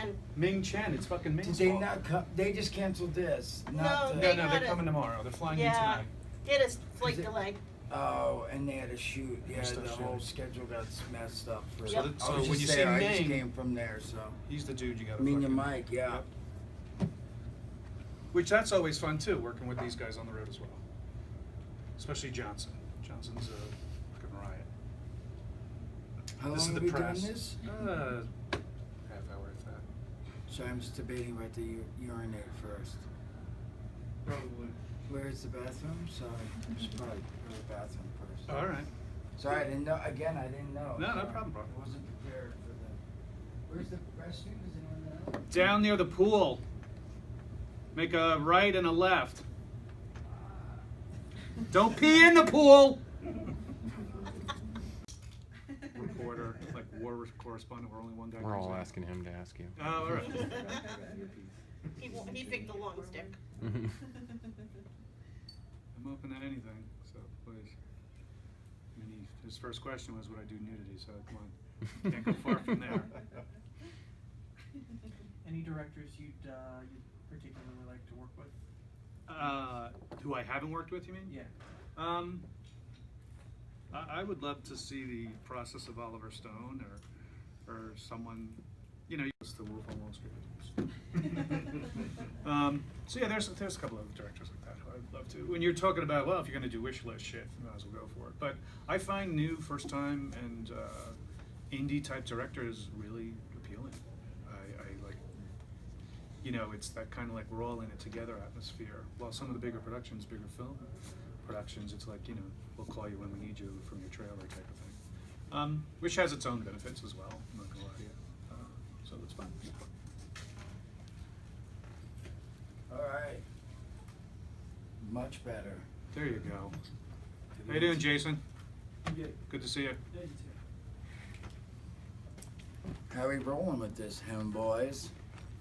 Chen. Ming Chen, it's fucking Ming's Did they fault. not come? They just canceled this. No, Not they the, No, had they're a- coming tomorrow. They're flying in Yeah, tonight. they had a flight Is it- delay. Oh, and they had to shoot. Yeah, Stuff the whole shooting. schedule got messed up. For Yep. So I was when just you see there. I just Ming, came from there, so. he's the dude you gotta Me and fucking... Mike, yeah. Yep. Which that's always fun too, working with these guys on the road as well. Especially Johnson. Johnson's a fucking riot. How This long is have the we press. done this? Half hour if that. So I'm just debating where to urinate first. Probably. Where's the bathroom? Sorry, I should probably go to the bathroom first. All right. Sorry, I didn't know. Again, I didn't know. No, no Sorry. problem, bro. I wasn't prepared for that. Where's the restroom? Does anyone know? Down near the pool. Make a right and a left. Don't pee in the pool. Reporter, like war correspondent, we're only one guy. We're comes all in. asking him to ask you. Oh, all right. He picked the long stick. I'm open to anything, so please. I mean, his first question was, would I do nudity? So come on, can't go far from there. Any directors you'd particularly like to work with? Who I haven't worked with, you mean? Yeah. I would love to see the process of Oliver Stone or someone, you know, it's the Wolf on Wall Street. So yeah, there's a couple of directors like that who I'd love to. When you're talking about, well, if you're going to do wish list shit, you might as well go for it. But I find new first time and indie type directors really appealing. I like, you know, it's that kind of like we're all in it together atmosphere. While some of the bigger productions, bigger film productions, it's like, you know, we'll call you when we need you from your trailer type of thing. Which has its own benefits as well, I'm not gonna lie to you. So it's fun. All right. Much better. There you go. How you doing, Jason? Good. Good to see you. Yeah, you too. How we rolling with this, homeboys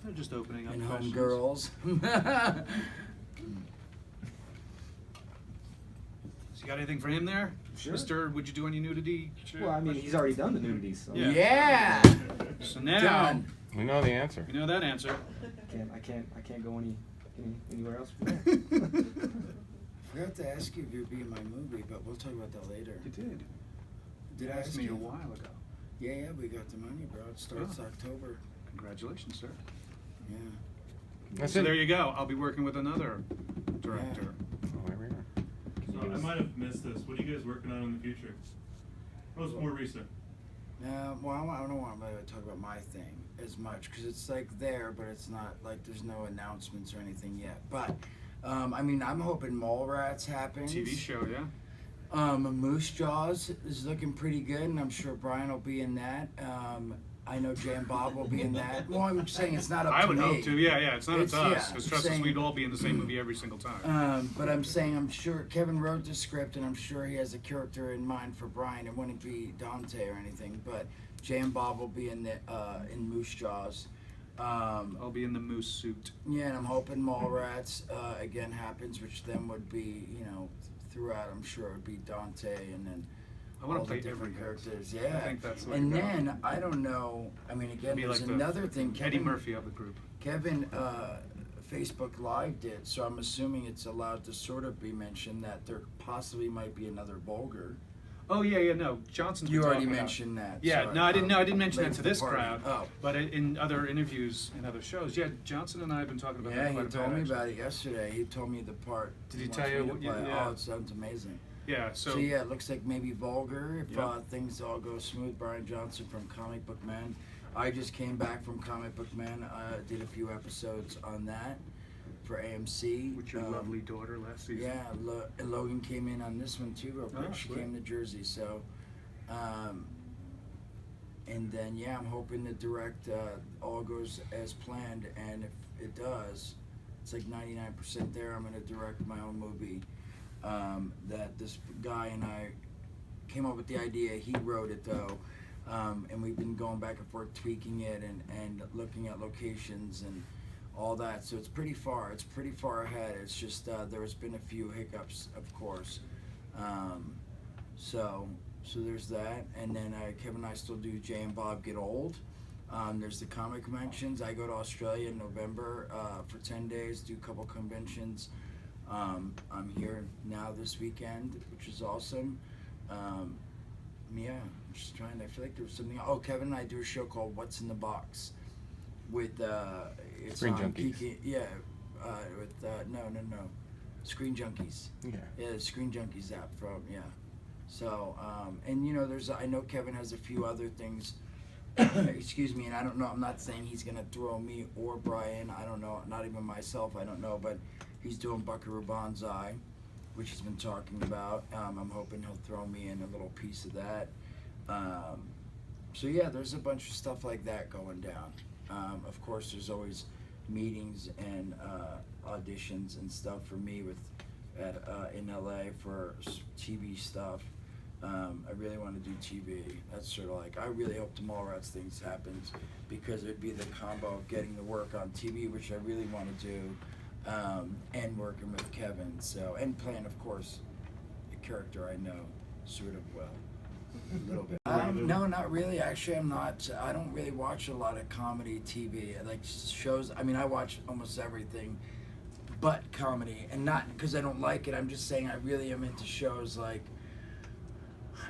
They're just opening up and questions. homegirls? So you got anything for him there? Sure. Mr. Would you do any nudity? Well, I mean, he's already done the nudities, so Yeah. Yeah. So now Done. We know the answer. you know that answer. I can't go anywhere else from there. I forgot to ask you if you'd be in my movie, but we'll talk about that later. You did. Did I You asked ask me you? a while ago. Yeah, we got the money, bro. It starts Oh. October. Congratulations, sir. Yeah. That's So it. there you go. I'll be working with another director. Oh, there we are. So I might have missed this. What are you guys working on in the future? What was more recent? Well, I don't want to talk about my thing as much because it's like there, but it's not like there's no announcements or anything yet. But I mean, I'm hoping Mallrats happens. TV show, yeah. Moose Jaws is looking pretty good, and I'm sure Brian will be in that. I know Jay and Bob will be in that. Well, I'm saying it's not up to me. I would hope to, yeah. It's not up to us. yeah, Because I'm trust us, saying- we'd all be in the same movie every single time. But I'm saying I'm sure Kevin wrote the script, and I'm sure he has a character in mind for Brian. It wouldn't be Dante or anything, but Jay and Bob will be in the in Moose Jaws. I'll be in the moose suit. Yeah, and I'm hoping Mallrats again happens, which then would be, you know, throughout. I'm sure it would be Dante, and then I want all to play the different every characters. I Yeah, think that's the way and to go. then I don't know. I mean, again, Be there's like another thing. Eddie Murphy of the group. Kevin Facebook Live did, so I'm assuming it's allowed to sort of be mentioned that there possibly might be another Vulgar. Oh yeah, no. Johnson's. You been already talking about- mentioned that. Yeah, sorry. no, I didn't. No, I didn't mention Late that to the this party. crowd. Oh. But in other interviews in other shows, yeah, Johnson and I have been talking about Yeah, that he quite a told bit. me actually. about it yesterday. He told me the part. Did he wants tell you me to what you- play. yeah. Oh, it sounds amazing. Yeah. So yeah, it looks like maybe Vulgar if Yeah. things all go smooth. Brian Johnson from Comic Book Man. I just came back from Comic Book Man. Did a few episodes on that for AMC. With your lovely daughter last season. Yeah, Logan came in on this one too real quick. Oh, She sweet. came to Jersey, so. And then yeah, I'm hoping to direct all goes as planned, and if it does, it's like 99% there. I'm gonna direct my own movie. That this guy and I came up with the idea. He wrote it though, and we've been going back and forth tweaking it and looking at locations and all that. So it's pretty far. It's pretty far ahead. It's just there's been a few hiccups, of course. So there's that, and then Kevin and I still do Jay and Bob Get Old, There's the comic conventions. I go to Australia in November for 10 days, do a couple conventions. I'm here now this weekend, which is awesome. Yeah, I'm just trying. I feel like there was something. Oh, Kevin and I do a show called What's in the Box with it's Screen on Junkies. Kiki. Yeah, with no, Screen Junkies. Yeah. Yeah, the Screen Junkies app from So and there's I know Kevin has a few other things. Excuse me, and I don't know. I'm not saying he's gonna throw me or Brian. I don't know. Not even myself. I don't know, but he's doing Buckaroo Banzai, which he's been talking about. I'm hoping he'll throw me in a little piece of that. So yeah, there's a bunch of stuff like that going down. Of course, there's always meetings and auditions and stuff for me in LA for TV stuff. I really want to do TV. That's sort of like, I really hope the Mallrats things happens because it would be the combo of getting to work on TV, which I really want to do, and working with Kevin. So, and playing, of course, a character I know sort of well, a little bit. No, not really. Actually, I'm not. I don't really watch a lot of comedy TV. I like shows. I mean, I watch almost everything, but comedy, and not because I don't like it. I'm just saying I really am into shows like.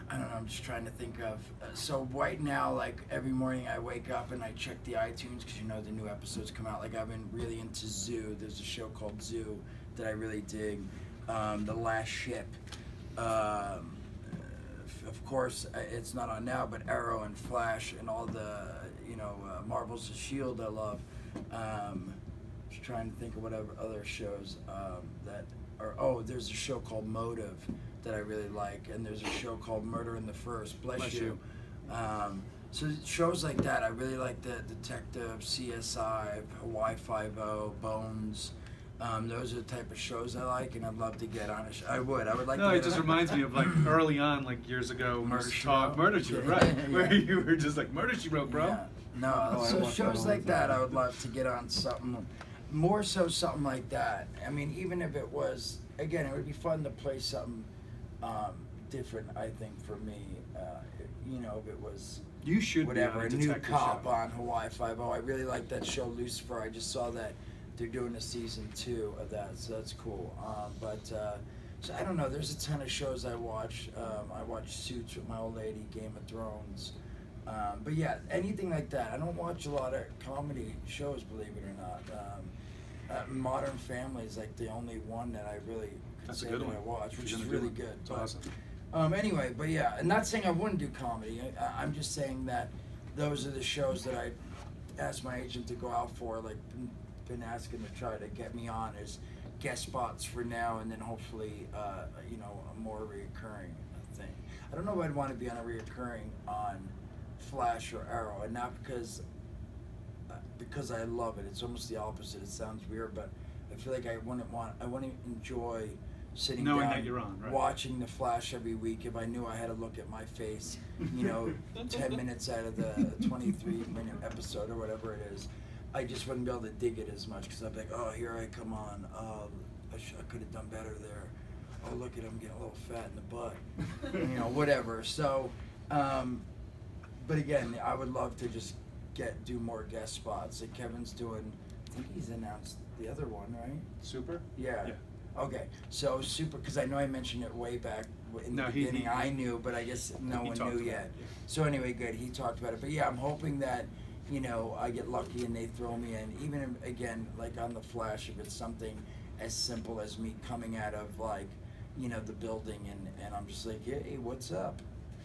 I don't know, I'm just trying to think of, so right now, like, every morning I wake up and I check the iTunes, because the new episodes come out, like, I've been really into Zoo. There's a show called Zoo that I really dig, The Last Ship, of course, it's not on now, but Arrow and Flash and all the, Marvel's S.H.I.E.L.D. I love, just trying to think of whatever other shows, there's a show called Motive, that I really like, and there's a show called Murder in the First. Bless you. So shows like that, I really like the Detective, CSI, Hawaii Five-0, Bones. Those are the type of shows I like, and I'd love to get on a show. I would like No, to it get just on- reminds me of like early on, like years ago, when we Murder, used to She talk Wrote. Murder She Wrote, Yeah. right? Yeah. Where you were just like, Murder She Wrote, bro. Yeah. No, I so watch that shows all like the that, time. I would love to get on something, more so something like that. I mean, even if it was, again, it would be fun to play something different, I think, for me. If it was You should whatever, a be on a new detective cop show. on Hawaii Five-0. I really like that show, Lucifer. I just saw that they're doing a season 2 of that, so that's cool. So I don't know. There's a ton of shows I watch. I watch Suits with my old lady, Game of Thrones. But yeah, anything like that. I don't watch a lot of comedy shows, believe it or not. Modern Family is like the only one that I really could That's a say good that one. I watch, If which you're is gonna do really it, good. it's But, awesome. Anyway, but yeah, I'm not saying I wouldn't do comedy. I'm just saying that those are the shows that I asked my agent to go out for. Like, been asking to try to get me on as guest spots for now, and then hopefully, a more reoccurring thing. I don't know if I'd want to be on a reoccurring on Flash or Arrow, and not because I love it. It's almost the opposite. It sounds weird, but I feel like I wouldn't enjoy sitting Knowing down that you're on, right? watching the Flash every week if I knew I had to look at my face, 10 minutes out of the 23-minute episode or whatever it is. I just wouldn't be able to dig it as much because I'd be like, oh, here I come on. I could have done better there. Oh, look at him getting a little fat in the butt. Whatever. So, but again, I would love to just do more guest spots. Like Kevin's doing, I think he's announced the other one, right? Super? Yeah. Yeah. Okay, so Super, because I know I mentioned it way back in the No, he- beginning. I knew, but I guess no He one talked knew about yet. it, yeah. So anyway, good. He talked about it. But yeah, I'm hoping that, I get lucky and they throw me in. Even if, again, like on The Flash, if it's something as simple as me coming out of like, the building and I'm just like, hey, what's up?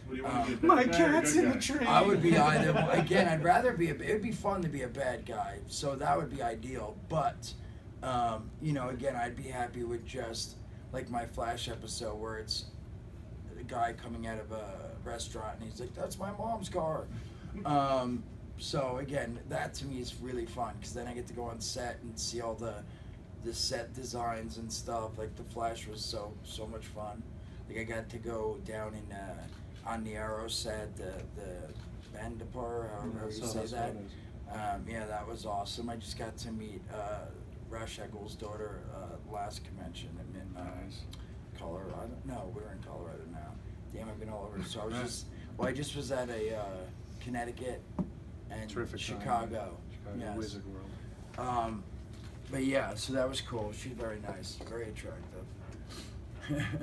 What do you want to get? My bad guy or cat's good in the guy? tree. I would be either, again, I'd rather be, it'd be fun to be a bad guy, so that would be ideal, but, again, I'd be happy with just, like my Flash episode where it's a guy coming out of a restaurant and he's like, that's my mom's car. So again, that to me is really fun, because then I get to go on set and see all the set designs and stuff. Like the Flash was so much fun. Like I got to go down in, on the Arrow set, the Bandapur, however you say that. Yeah, that was awesome. I just got to meet Ra's al Ghul's daughter last convention in Colorado. No, we're in Colorado now. Damn, I've been all over. So I was I just was at a Connecticut and Terrific time. Chicago. Chicago, Yes. Wizard World. But yeah, so that was cool. She's very nice, very attractive.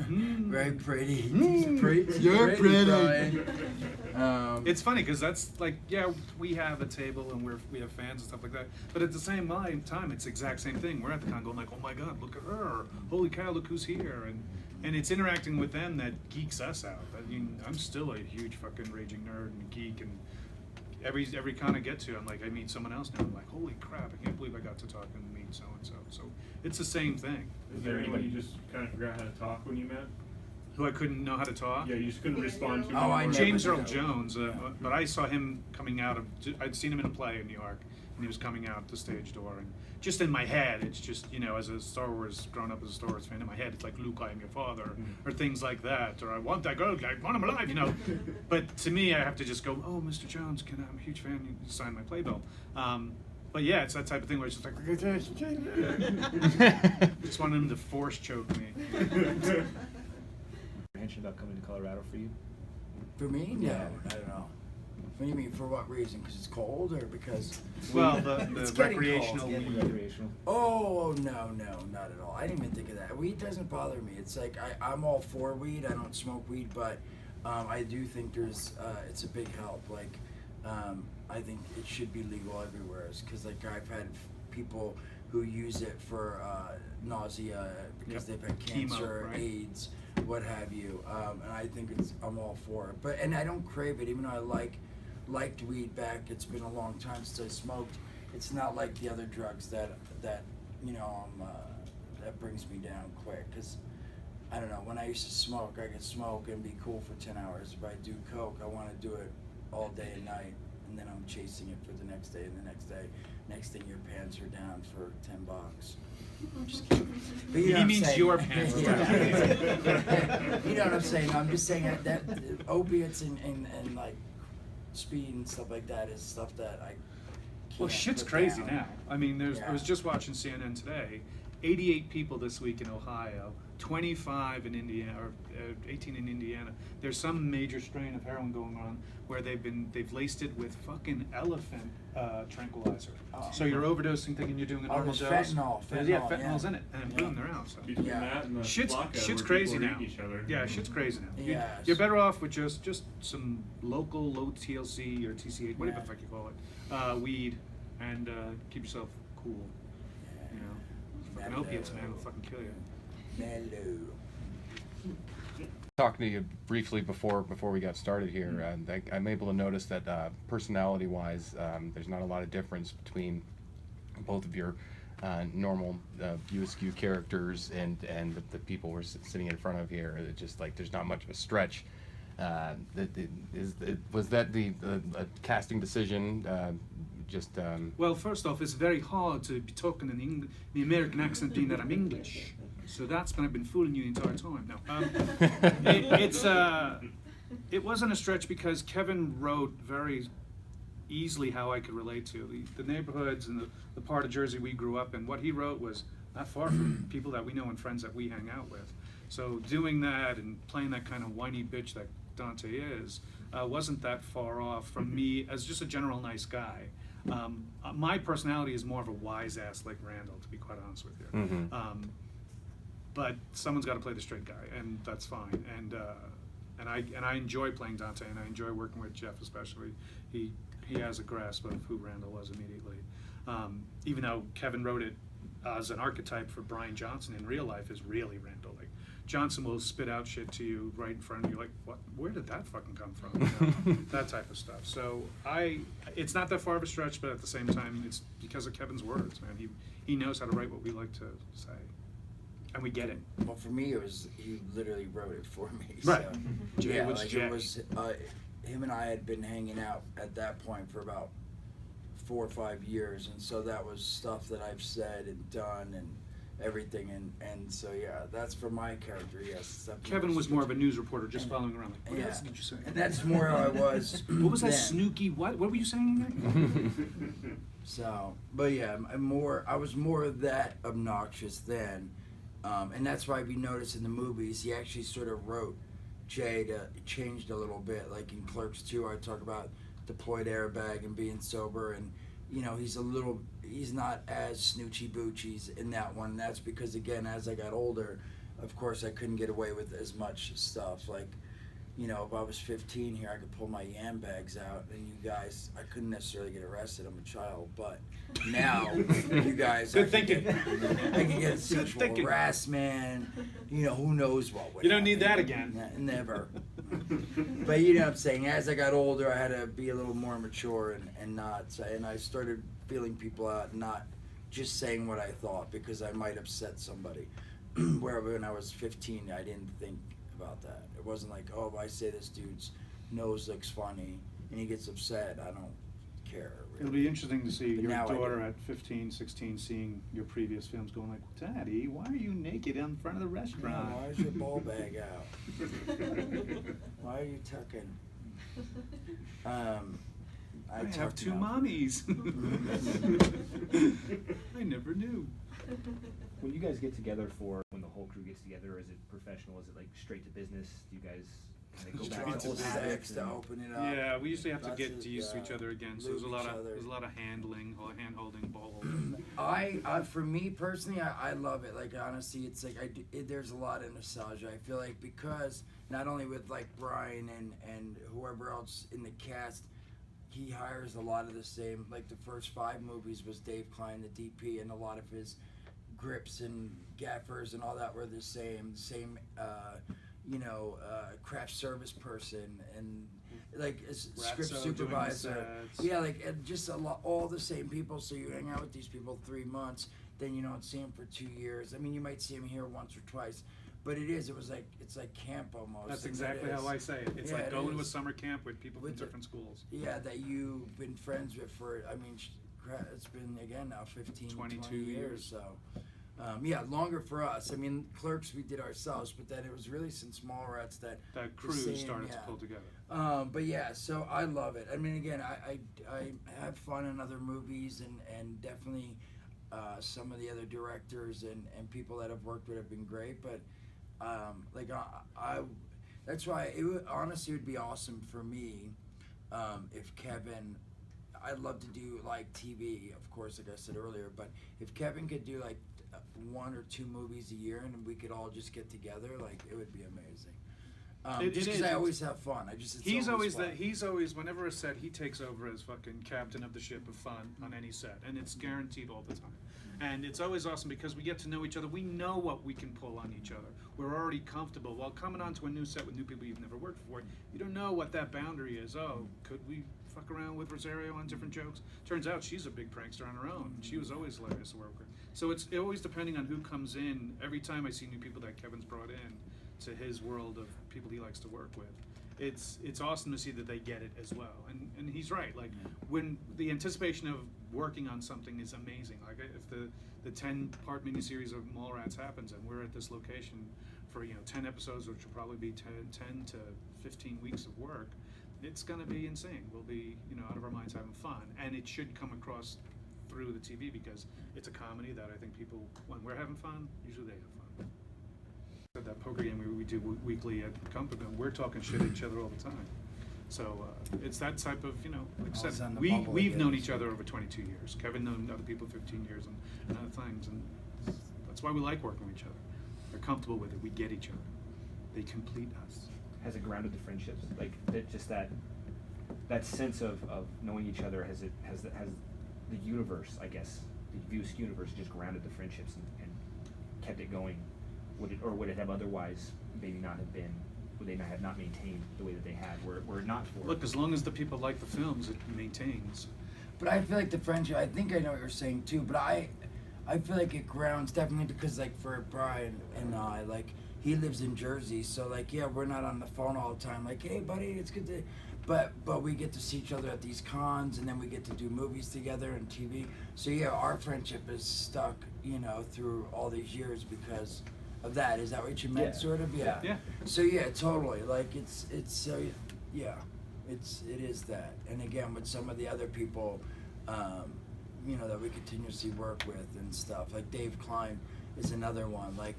Very pretty. You're pretty, Brian. It's funny because that's like, yeah, we have a table and we have fans and stuff like that, but at the same time, it's the exact same thing. We're at the con going like, oh my god, look at her! Holy cow, look who's here! And it's interacting with them that geeks us out. I mean, I'm still a huge fucking raging nerd and geek, and every con I get to, I'm like, I meet someone else now. I'm like, holy crap, I can't believe I got to talk and meet so and so. So it's the same thing. Is there anyone you just kind of forgot how to talk when you met? Who I couldn't know how to talk? Yeah, you just couldn't respond to. Oh, I never James did. Earl Jones, but I saw him coming out of. I'd seen him in a play in New York, and he was coming out the stage door. And just in my head, it's just, you know, as a Star Wars, growing up as a Star Wars fan, in my head, it's like, Luke, I am your father, or things like that, or I want that girl, I want him alive, you know. But to me, I have to just go, oh, Mr. Jones, I'm a huge fan. You signed my playbill. But yeah, it's that type of thing where it's just like, just wanted him to force choke me. Mentioned about coming to Colorado for you. For me, no, I don't know. What do you mean? For what reason? Because it's cold, or because? Well, It's the getting recreational cold. Getting weed. recreational. Oh no, not at all. I didn't even think of that. Weed doesn't bother me. It's like I'm all for weed. I don't smoke weed, but I do think there's it's a big help. Like I think it should be legal everywhere. Because like I've had people who use it for nausea because Yep. they've had Chemo, cancer, right? AIDS, what have you. And I think I'm all for it. And I don't crave it, even though I liked weed back. It's been a long time since I smoked. It's not like the other drugs that you know that brings me down quick. Cause I don't know. When I used to smoke, I could smoke and be cool for 10 hours. If I do coke, I want to do it all day and night, and then I'm chasing it for the next day and the next day. Next thing, your pants are down for $10. I'm just kidding. But you know He what I'm means saying. your pants are Yeah. You know what I'm saying? I'm just saying that opiates and like speed and stuff like that is stuff that I can't Well, shit's put crazy down. now. I mean, I Yeah. was just watching CNN today. 88 people this week in Ohio, 25 in Indiana, or 18 in Indiana. There's some major strain of heroin going on where they've laced it with fucking elephant tranquilizer. Oh. So you're overdosing, thinking you're doing a Oh, normal there's dose. fentanyl, Yeah, fentanyl, fentanyl's yeah. in it, and then Yeah. boom, they're out. So. Between Yeah. that and the Shit's lockout crazy where now. people are eating each other. Yeah, shit's crazy now. Yes. You're better off with just some local low TLC or TCH, whatever Yeah. the fuck you call it, weed, and keep yourself cool. You know, fucking opiates, man, will fucking kill you. Mellow. Talking to you briefly before we got started here, I'm able to notice that personality-wise, there's not a lot of difference between both of your normal Askew characters and the people we're sitting in front of here. It's just like there's not much of a stretch. Was that the casting decision? Well, first off, it's very hard to be talking in the American accent being that I'm English. So that's when I've been fooling you the entire time. No, it wasn't a stretch because Kevin wrote very easily how I could relate to the neighborhoods and the part of Jersey we grew up in. What he wrote was not far from people that we know and friends that we hang out with. So doing that and playing that kind of whiny bitch that Dante is wasn't that far off from me as just a general nice guy. My personality is more of a wise ass like Randall, to be quite honest with you. Mm-hmm. But someone's got to play the straight guy, and that's fine. And I enjoy playing Dante, and I enjoy working with Jeff especially. He has a grasp of who Randall was immediately. Even though Kevin wrote it as an archetype for Brian Johnson in real life is really Randall. Like Johnson will spit out shit to you right in front of you, like, what? Where did that fucking come from? You know, that type of stuff. So it's not that far of a stretch, but at the same time, it's because of Kevin's words, man. He knows how to write what we like to say. And we get it. Well, for me, it was he literally wrote it for me. Right. So, Jay yeah, was like Jay. it was him and I had been hanging out at that point for about 4 or 5 years, and so that was stuff that I've said and done and everything, and so yeah, that's for my character. Yes. Kevin was more of a news reporter, just following around. Like, what Yeah. else did you say? And that's more how I was. What was that then. snooky? What were you saying again? So, but yeah, I was more that obnoxious then, and that's why we noticed in the movies he actually sort of wrote Jay to changed a little bit. Like in Clerks 2, I talk about deployed airbag and being sober, and you know he's not as snoochy boochies in that one. And that's because again, as I got older, of course I couldn't get away with as much stuff. Like, you know, if I was 15 here, I could pull my yam bags out, and you guys, I couldn't necessarily get arrested. I'm a child, but now you guys, Good thinking. I can get Good sexual thinking. harassment. You know, who knows what would You don't need that happen. again. Never. But you know what I'm saying. As I got older, I had to be a little more mature and not say. And I started feeling people out, not just saying what I thought because I might upset somebody. Where when I was 15, I didn't think about that. It wasn't like, oh, if I say this dude's nose looks funny and he gets upset, I don't care. Really. It'll be interesting to see But your now I daughter do. at 15, 16, seeing your previous films going like, Daddy, why are you naked in front of the restaurant? Why is your ball bag out? Why are you tucking? I have tucked 2 enough. mommies. I never knew. When you guys get together for when the whole crew gets together, is it professional? Is it like straight to business? Do you guys kind of go back Lots to of old sex habits? to and- open it up. Yeah, we usually have to Lots get of, used to each other again. So there's a lube lot each of other. there's a lot of handling, hand holding, ball holding. I for me personally, I love it. Like honestly, it's like there's a lot of nostalgia. I feel like because not only with like Brian and whoever else in the cast, he hires a lot of the same. Like the first 5 movies was Dave Klein, the DP, and a lot of his grips and gaffers and all that were the same. Craft service person and like a script Ratso doing the supervisor. sets. Yeah, like just all the same people. So you hang out with these people 3 months, then you don't see them for 2 years. I mean, you might see them here once or twice, but it's like camp almost. That's and exactly that how I say it. It's Yeah, like it going to a is. summer camp with people from With the- different schools. Yeah, that you've been friends with for, I mean, it's been again now 15, 22 20 years. years. So, yeah, longer for us. I mean, Clerks we did ourselves, but then it was really since Mallrats that That the crew same, started to yeah. pull together. But yeah, so I love it. I mean, again, I have fun in other movies, and definitely some of the other directors and people that I've worked with have been great. But that's why honestly would be awesome for me if Kevin. I'd love to do like TV, of course, like I said earlier. But if Kevin could do like 1 or 2 movies a year, and we could all just get together, like it would be amazing. It Just because is. I always have fun. He's always fun. he's always whenever a set he takes over as fucking captain of the ship of fun on any set, and it's guaranteed all the time. And it's always awesome because we get to know each other. We know what we can pull on each other. We're already comfortable. While coming onto a new set with new people you've never worked before, you don't know what that boundary is. Oh, could we fuck around with Rosario on different jokes? Turns out she's a big prankster on her own. She was always hilarious to work with. So it's always depending on who comes in. Every time I see new people that Kevin's brought in to his world of people he likes to work with, it's awesome to see that they get it as well. And he's right. Like when the anticipation of working on something is amazing. Like if the 10-part miniseries of Mallrats happens and we're at this location for 10 episodes, which will probably be 10 to 15 weeks of work, it's gonna be insane. We'll be out of our minds having fun, and it should come across through the TV because it's a comedy that I think people, when we're having fun, usually they have fun. That poker game we do weekly at the company, we're talking shit at each other all the time. So it's that type of, like I All's on said, the we've bubble again. known each other over 22 years. Kevin known other people 15 years and other things, and that's why we like working with each other. They're comfortable with it. We get each other. They complete us. Has it grounded the friendships? Like just that sense of knowing each other. Has the universe, I guess, the Mewes universe, just grounded the friendships and kept it going? Would it have otherwise maybe not have been? Would they not have not maintained the way that they had? Were it not for Look, as long as the people like the films, it maintains. But I feel like the friendship, I think I know what you're saying too, but I feel like it grounds definitely because like for Brian and I, like he lives in Jersey, so like yeah, we're not on the phone all the time, like hey buddy, it's good to, but we get to see each other at these cons, and then we get to do movies together and TV. So yeah, our friendship is stuck, through all these years because of that. Is that what you meant? Yeah. Sort of, yeah. Yeah. So yeah, totally. Like it's yeah, it is that. And again, with some of the other people, that we continuously work with and stuff. Like Dave Klein is another one. Like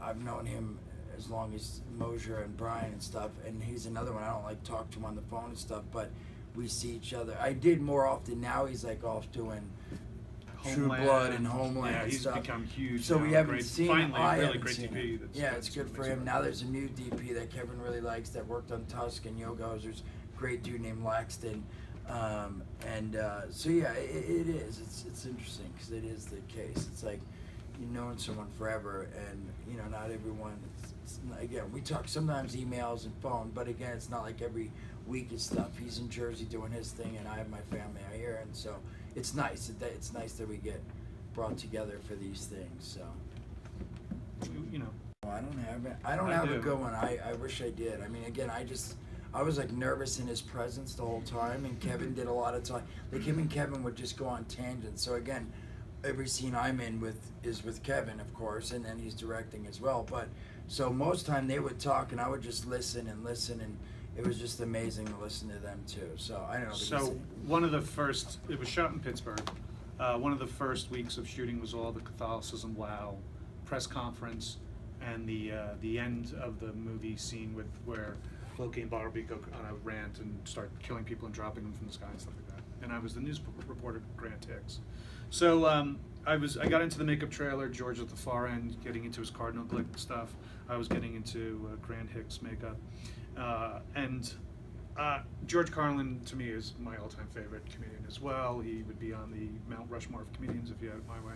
I've known him as long as Mosier and Brian and stuff. And he's another one. I don't like talk to him on the phone and stuff, but we see each other. I did more often. Now he's like off doing True Blood and Homeland Yeah, and he's stuff. become huge. So now. we haven't Great, seen. finally, I really haven't great seen DP. it. That's, Yeah, that's it's good for amazing him. work. Now there's a new DP that Kevin really likes that worked on Tusk and Yo-Go's. There's a great dude named Laxton. So yeah, it is. It's interesting because it is the case. It's like you've known someone forever, and you know not everyone. Again, we talk sometimes emails and phone, but again, it's not like every week is stuff. He's in Jersey doing his thing, and I have my family out here, and so it's nice. It's nice that we get brought together for these things. So You know, I don't have it. I don't I have a do. good one. I wish I did. I mean, again, I was like nervous in his presence the whole time, and Kevin did a lot of time. Like him and Kevin would just go on tangents. So again, every scene I'm in is with Kevin, of course, and then he's directing as well. But so most time they would talk, and I would just listen, and it was just amazing to listen to them too. So I don't know. So one of the first, it was shot in Pittsburgh. One of the first weeks of shooting was all the Catholicism Wow press conference, and the end of the movie scene where Loki and Bartleby go on a rant and start killing people and dropping them from the sky and stuff like that. And I was the news reporter, Grant Hicks. So I got into the makeup trailer. George at the far end, getting into his Cardinal Glick stuff. I was getting into Grant Hicks makeup, and George Carlin to me is my all-time favorite comedian as well. He would be on the Mount Rushmore of comedians if you had it my way.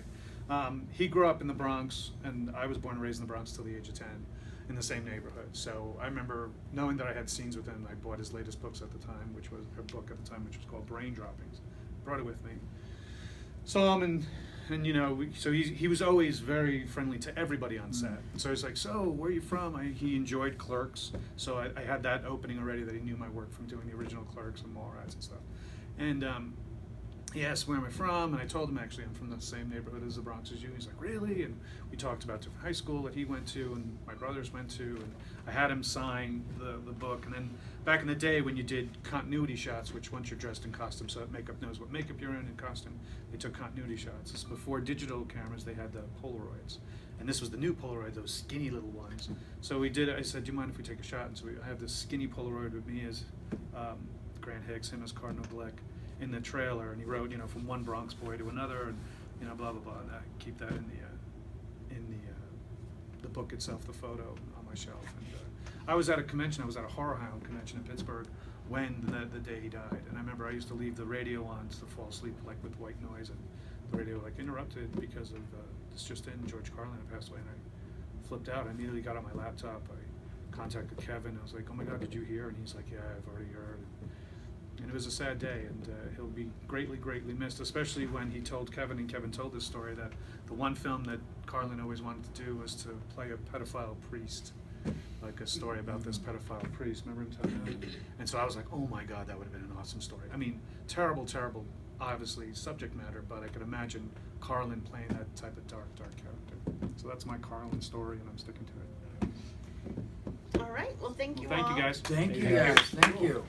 He grew up in the Bronx, and I was born and raised in the Bronx till the age of 10 in the same neighborhood. So I remember knowing that I had scenes with him. I bought his latest books at the time, which was called Brain Droppings. Brought it with me. Saw him, and you know, so he was always very friendly to everybody on set. So he's like, so where are you from? He enjoyed Clerks, so I had that opening already that he knew my work from doing the original Clerks and Mallrats and stuff. And he asked where am I from, and I told him actually I'm from the same neighborhood as the Bronx as you. He's like, really? And we talked about different high school that he went to and my brothers went to, and I had him sign the book. And then back in the day when you did continuity shots, which once you're dressed in costume so that makeup knows what makeup you're in costume, they took continuity shots. This is before digital cameras, they had the Polaroids. And this was the new Polaroid, those skinny little ones. So we did it. I said, do you mind if we take a shot? And so I have this skinny Polaroid with me as Grant Hicks, him as Cardinal Glick, in the trailer, and he wrote, you know, from one Bronx boy to another, and you know, blah blah blah. And I keep that in the book itself, the photo on my shelf. And I was at a convention. I was at a Horror Hound convention in Pittsburgh when the day he died. And I remember I used to leave the radio on to fall asleep, like with white noise, and the radio like interrupted because of this just in, George Carlin had passed away, and I flipped out. I immediately got on my laptop. I contacted Kevin. I was like, oh my God, did you hear? And he's like, yeah, I've already heard. And it was a sad day, and he'll be greatly, greatly missed, especially when he told Kevin, and Kevin told this story, that the one film that Carlin always wanted to do was to play a pedophile priest, like a story about this pedophile priest. Remember him telling that? And so I was like, oh my God, that would have been an awesome story. I mean, terrible, terrible, obviously, subject matter, but I could imagine Carlin playing that type of dark, dark character. So that's my Carlin story, and I'm sticking to it. All right. Well, thank you Thank all. you, guys. Thank you Thank you. guys. Thank you.